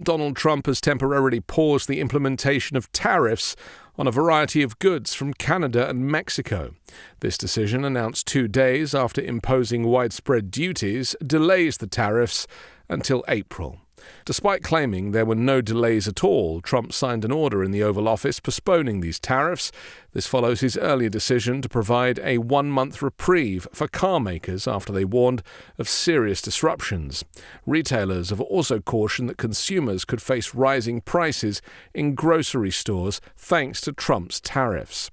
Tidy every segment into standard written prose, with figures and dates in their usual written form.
Donald Trump has temporarily paused the implementation of tariffs on a variety of goods from Canada and Mexico. This decision, announced 2 days after imposing widespread duties, delays the tariffs until April. Despite claiming there were no delays at all, Trump signed an order in the Oval Office postponing these tariffs. This follows his earlier decision to provide a 1-month reprieve for car makers after they warned of serious disruptions. Retailers have also cautioned that consumers could face rising prices in grocery stores thanks to Trump's tariffs.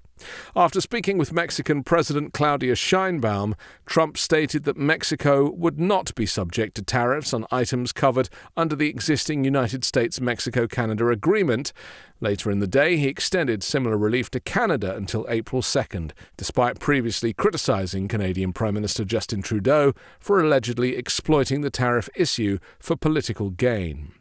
After speaking with Mexican President Claudia Sheinbaum, Trump stated that Mexico would not be subject to tariffs on items covered under the existing United States-Mexico-Canada agreement. Later in the day, he extended similar relief to Canada until April 2nd, despite previously criticizing Canadian Prime Minister Justin Trudeau for allegedly exploiting the tariff issue for political gain.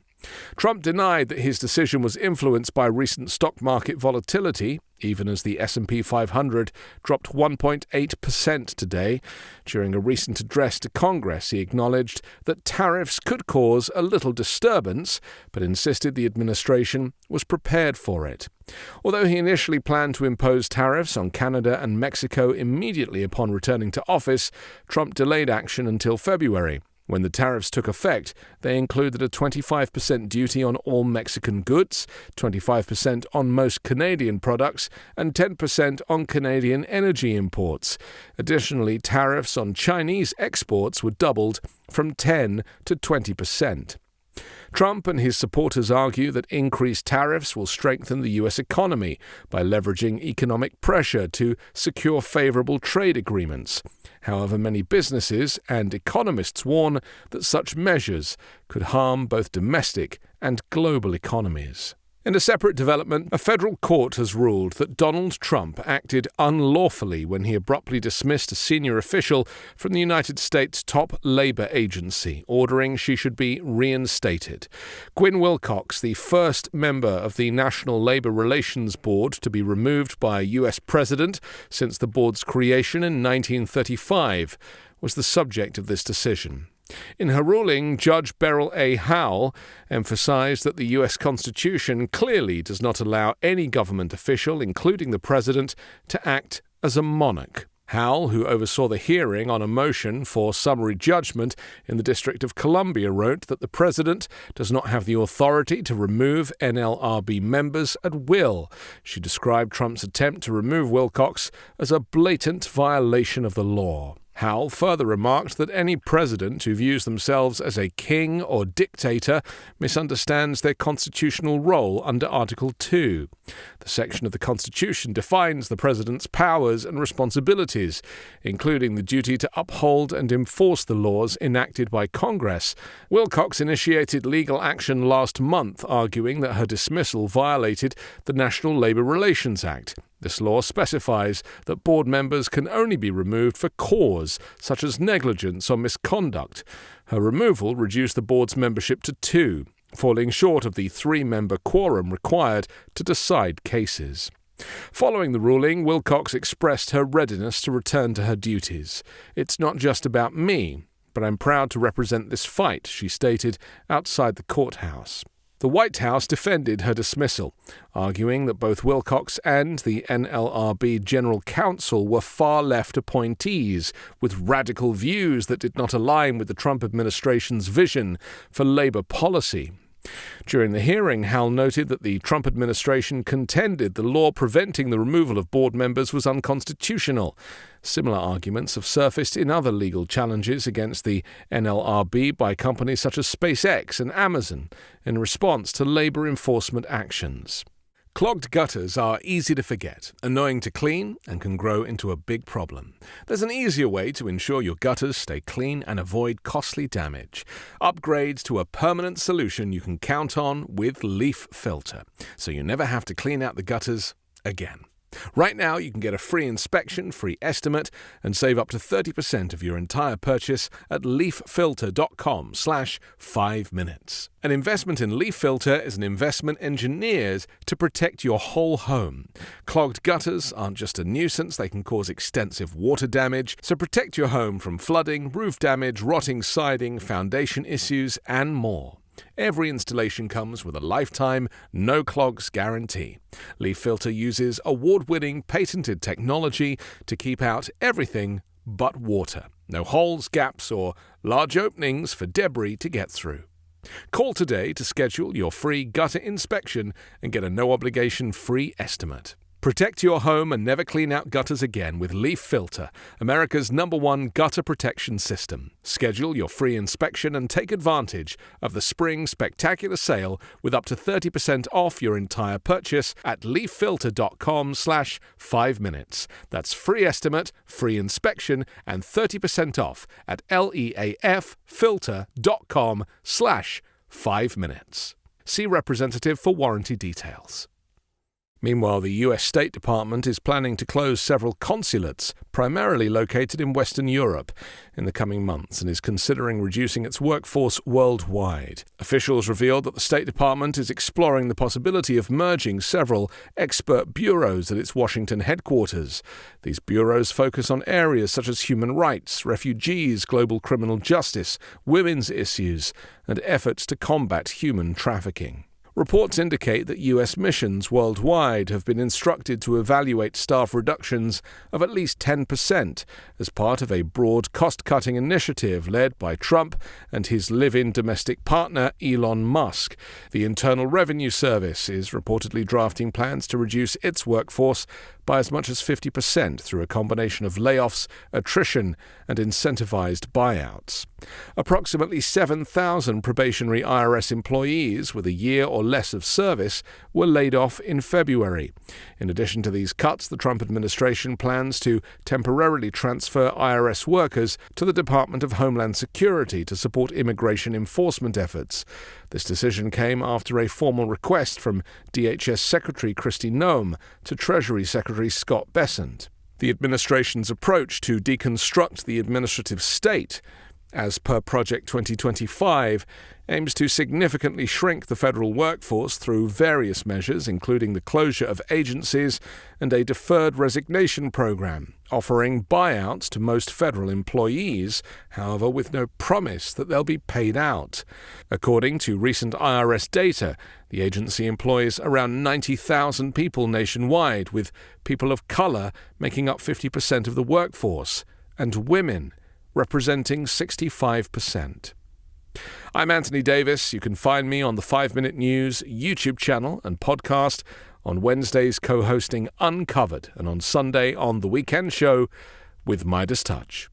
Trump denied that his decision was influenced by recent stock market volatility, even as the S&P 500 dropped 1.8% today. During a recent address to Congress, he acknowledged that tariffs could cause a little disturbance, but insisted the administration was prepared for it. Although he initially planned to impose tariffs on Canada and Mexico immediately upon returning to office, Trump delayed action until February. When the tariffs took effect, they included a 25% duty on all Mexican goods, 25% on most Canadian products, and 10% on Canadian energy imports. Additionally, tariffs on Chinese exports were doubled from 10 to 20%. Trump and his supporters argue that increased tariffs will strengthen the U.S. economy by leveraging economic pressure to secure favorable trade agreements. However, many businesses and economists warn that such measures could harm both domestic and global economies. In a separate development, a federal court has ruled that Donald Trump acted unlawfully when he abruptly dismissed a senior official from the United States' top labor agency, ordering she should be reinstated. Gwyn Wilcox, the first member of the National Labor Relations Board to be removed by a U.S. president since the board's creation in 1935, was the subject of this decision. In her ruling, Judge Beryl A. Howell emphasized that the U.S. Constitution clearly does not allow any government official, including the president, to act as a monarch. Howell, who oversaw the hearing on a motion for summary judgment in the District of Columbia, wrote that the president does not have the authority to remove NLRB members at will. She described Trump's attempt to remove Wilcox as a blatant violation of the law. Howell further remarked that any president who views themselves as a king or dictator misunderstands their constitutional role under Article 2. The section of the Constitution defines the president's powers and responsibilities, including the duty to uphold and enforce the laws enacted by Congress. Wilcox initiated legal action last month, arguing that her dismissal violated the National Labor Relations Act. This law specifies that board members can only be removed for cause, such as negligence or misconduct. Her removal reduced the board's membership to 2, falling short of the 3-member quorum required to decide cases. Following the ruling, Wilcox expressed her readiness to return to her duties. "It's not just about me, but I'm proud to represent this fight," she stated outside the courthouse. The White House defended her dismissal, arguing that both Wilcox and the NLRB General Counsel were far-left appointees with radical views that did not align with the Trump administration's vision for labor policy. During the hearing, Howell noted that the Trump administration contended the law preventing the removal of board members was unconstitutional. Similar arguments have surfaced in other legal challenges against the NLRB by companies such as SpaceX and Amazon in response to labor enforcement actions. Clogged gutters are easy to forget, annoying to clean, and can grow into a big problem. There's an easier way to ensure your gutters stay clean and avoid costly damage. Upgrade to a permanent solution you can count on with Leaf Filter, so you never have to clean out the gutters again. Right now, you can get a free inspection, free estimate, and save up to 30% of your entire purchase at leaffilter.com/5minutes. An investment in Leaf Filter is an investment engineered to protect your whole home. Clogged gutters aren't just a nuisance, they can cause extensive water damage, so protect your home from flooding, roof damage, rotting siding, foundation issues, and more. Every installation comes with a lifetime, no-clogs guarantee. Leaf Filter uses award-winning patented technology to keep out everything but water. No holes, gaps, or large openings for debris to get through. Call today to schedule your free gutter inspection and get a no-obligation free estimate. Protect your home and never clean out gutters again with Leaf Filter, America's #1 gutter protection system. Schedule your free inspection and take advantage of the spring spectacular sale with up to 30% off your entire purchase at leaffilter.com/5minutes. That's free estimate, free inspection, and 30% off at leaffilter.com/5minutes. See representative for warranty details. Meanwhile, the U.S. State Department is planning to close several consulates, primarily located in Western Europe, in the coming months and is considering reducing its workforce worldwide. Officials revealed that the State Department is exploring the possibility of merging several expert bureaus at its Washington headquarters. These bureaus focus on areas such as human rights, refugees, global criminal justice, women's issues, and efforts to combat human trafficking. Reports indicate that U.S. missions worldwide have been instructed to evaluate staff reductions of at least 10% as part of a broad cost-cutting initiative led by Trump and his live-in domestic partner Elon Musk. The Internal Revenue Service is reportedly drafting plans to reduce its workforce by as much as 50% through a combination of layoffs, attrition, and incentivized buyouts. Approximately 7,000 probationary IRS employees with a year or less of service were laid off in February. In addition to these cuts, the Trump administration plans to temporarily transfer IRS workers to the Department of Homeland Security to support immigration enforcement efforts. This decision came after a formal request from DHS Secretary Kristi Noem to Treasury Secretary Scott Bessent. The administration's approach to deconstruct the administrative state, as per Project 2025, aims to significantly shrink the federal workforce through various measures, including the closure of agencies and a deferred resignation program, offering buyouts to most federal employees, however with no promise that they'll be paid out. According to recent IRS data, the agency employs around 90,000 people nationwide, with people of color making up 50% of the workforce, and women representing 65%. I'm Anthony Davis. You can find me on the 5 Minute News YouTube channel and podcast, on Wednesdays co-hosting Uncovered, and on Sunday on The Weekend Show with Midas Touch.